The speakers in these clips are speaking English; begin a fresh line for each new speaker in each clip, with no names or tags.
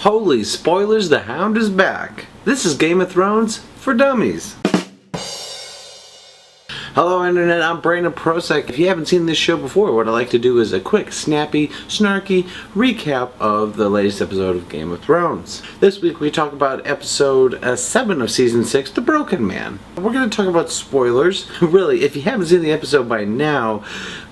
Holy spoilers, the Hound is back. This is Game of Thrones for Dummies. Hello Internet, I'm Brandon Prosek. If you haven't seen this show before, what I like to do is a quick, snappy, snarky recap of the latest episode of Game of Thrones. This week we talk about episode 7 of season 6, The Broken Man. We're going to talk about spoilers. Really, if you haven't seen the episode by now,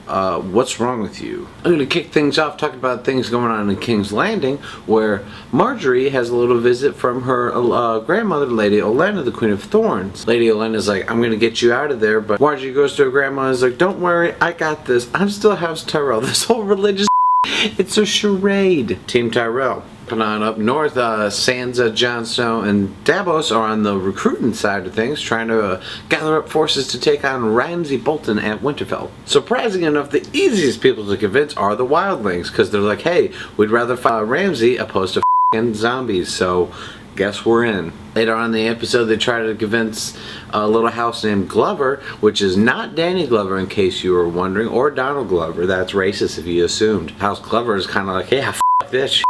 what's wrong with you? I'm going to kick things off talking about things going on in King's Landing, where Marjorie has a little visit from her grandmother, Lady Olenna, the Queen of Thorns. Lady Olenna's like, I'm going to get you out of there, but Marjorie goes to her grandma and is like, don't worry, I got this. I'm still House Tyrell. This whole religious it's a charade. Team Tyrell. Put on up north, Sansa, Jon Snow, and Davos are on the recruiting side of things, trying to gather up forces to take on Ramsay Bolton at Winterfell. Surprising enough, the easiest people to convince are the wildlings, because they're like, hey, we'd rather fight Ramsay opposed to f***ing zombies, so guess we're in. Later on in the episode, they try to convince a little house named Glover, which is not Danny Glover in case you were wondering, or Donald Glover. That's racist if you assumed. House Glover is kind of like, yeah, f*** this shit.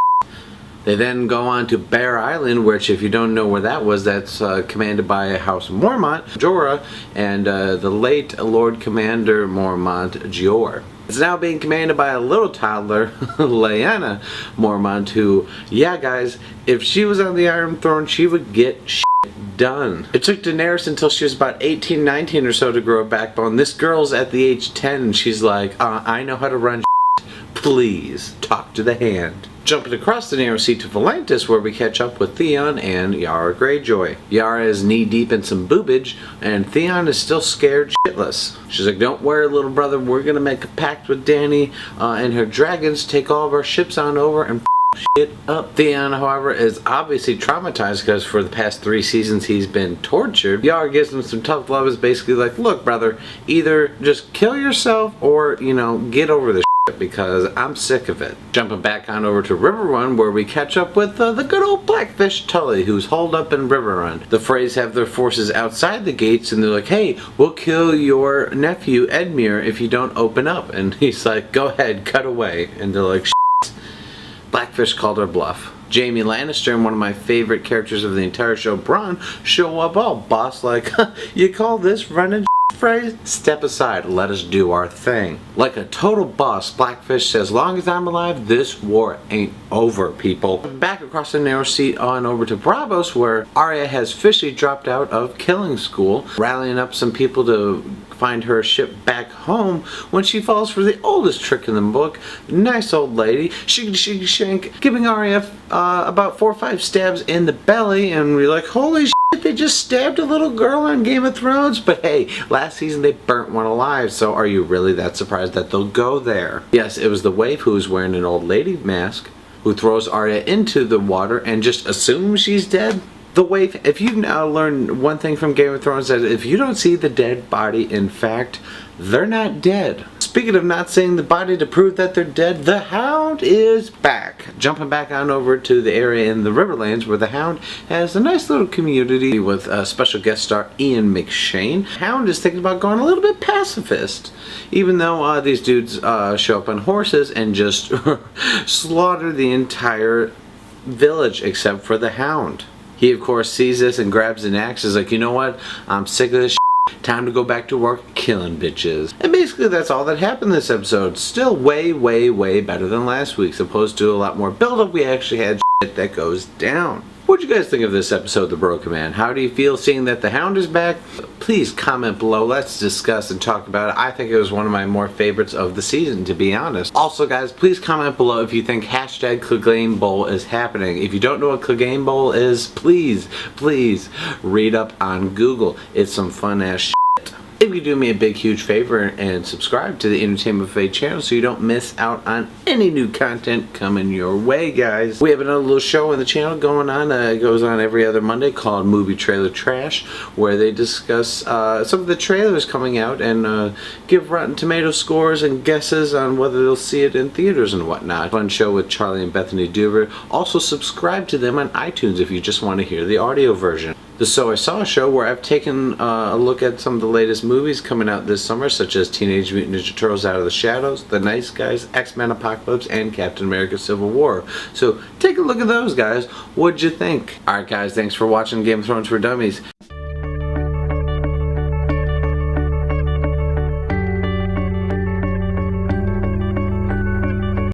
They then go on to Bear Island, which if you don't know where that was, that's commanded by House Mormont, Jorah, and the late Lord Commander Mormont Gior. It's now being commanded by a little toddler, Lyanna Mormont, who, yeah guys, if she was on the Iron Throne, she would get shit done. It took Daenerys until she was about 18, 19 or so to grow a backbone. This girl's at the age 10 and she's like, I know how to run shit. Please, talk to the hand. Jumping across the narrow sea to Volantis, where we catch up with Theon and Yara Greyjoy. Yara is knee-deep in some boobage, and Theon is still scared shitless. She's like, don't worry, little brother, we're gonna make a pact with Dany and her dragons, take all of our ships on over, and shit up. Theon, however, is obviously traumatized because for the past 3 seasons he's been tortured. Yara gives him some tough love, is basically like, look, brother, either just kill yourself or, you know, get over this because I'm sick of it. Jumping back on over to Riverrun, where we catch up with the good old Blackfish Tully, who's holed up in Riverrun. The Freys have their forces outside the gates, and they're like, hey, we'll kill your nephew Edmure if you don't open up. And he's like, go ahead, cut away. And they're like, shit. Blackfish called her bluff. Jaime Lannister and one of my favorite characters of the entire show, Bronn, show up all boss like, you call this running phrase? Step aside, let us do our thing. Like a total boss, Blackfish says, as long as I'm alive, this war ain't over, people. Back across the narrow sea on over to Braavos, where Arya has officially dropped out of killing school, rallying up some people to find her ship back home when she falls for the oldest trick in the book. Nice old lady, shank, giving Arya about 4 or 5 stabs in the belly, and we're like, holy shit, they just stabbed a little girl on Game of Thrones. But hey, last season they burnt one alive, so are you really that surprised that they'll go there? Yes, it was the waif who was wearing an old lady mask who throws Arya into the water and just assumes she's dead. The waif, if you've now learned one thing from Game of Thrones, that if you don't see the dead body, in fact, they're not dead. Speaking of not seeing the body to prove that they're dead, the Hound is back. Jumping back on over to the area in the Riverlands where the Hound has a nice little community with special guest star Ian McShane. Hound is thinking about going a little bit pacifist, even though these dudes show up on horses and just slaughter the entire village except for the Hound. He, of course, sees this and grabs an axe. Is like, you know what? I'm sick of this shit. Time to go back to work killing bitches. And basically, that's all that happened this episode. Still way, way, way better than last week's. Opposed to a lot more build-up, we actually had shit that goes down. What do you guys think of this episode, The Broken Man? How do you feel seeing that the Hound is back? Please comment below. Let's discuss and talk about it. I think it was one of my more favorites of the season, to be honest. Also, guys, please comment below if you think hashtag Clegane Bowl is happening. If you don't know what Clegane Bowl is, please, please read up on Google. It's some fun-ass shit. If you do me a big huge favor and subscribe to the Entertainment Buffet channel so you don't miss out on any new content coming your way, guys. We have another little show on the channel going on. It goes on every other Monday called Movie Trailer Trash, where they discuss some of the trailers coming out and give Rotten Tomato scores and guesses on whether they'll see it in theaters and whatnot. Fun show with Charlie and Bethany Duver. Also subscribe to them on iTunes if you just want to hear the audio version. the So I Saw show, where I've taken a look at some of the latest movies coming out this summer, such as Teenage Mutant Ninja Turtles Out of the Shadows, The Nice Guys, X-Men Apocalypse, and Captain America Civil War. So take a look at those, guys. What'd you think? Alright guys, thanks for watching Game of Thrones for Dummies.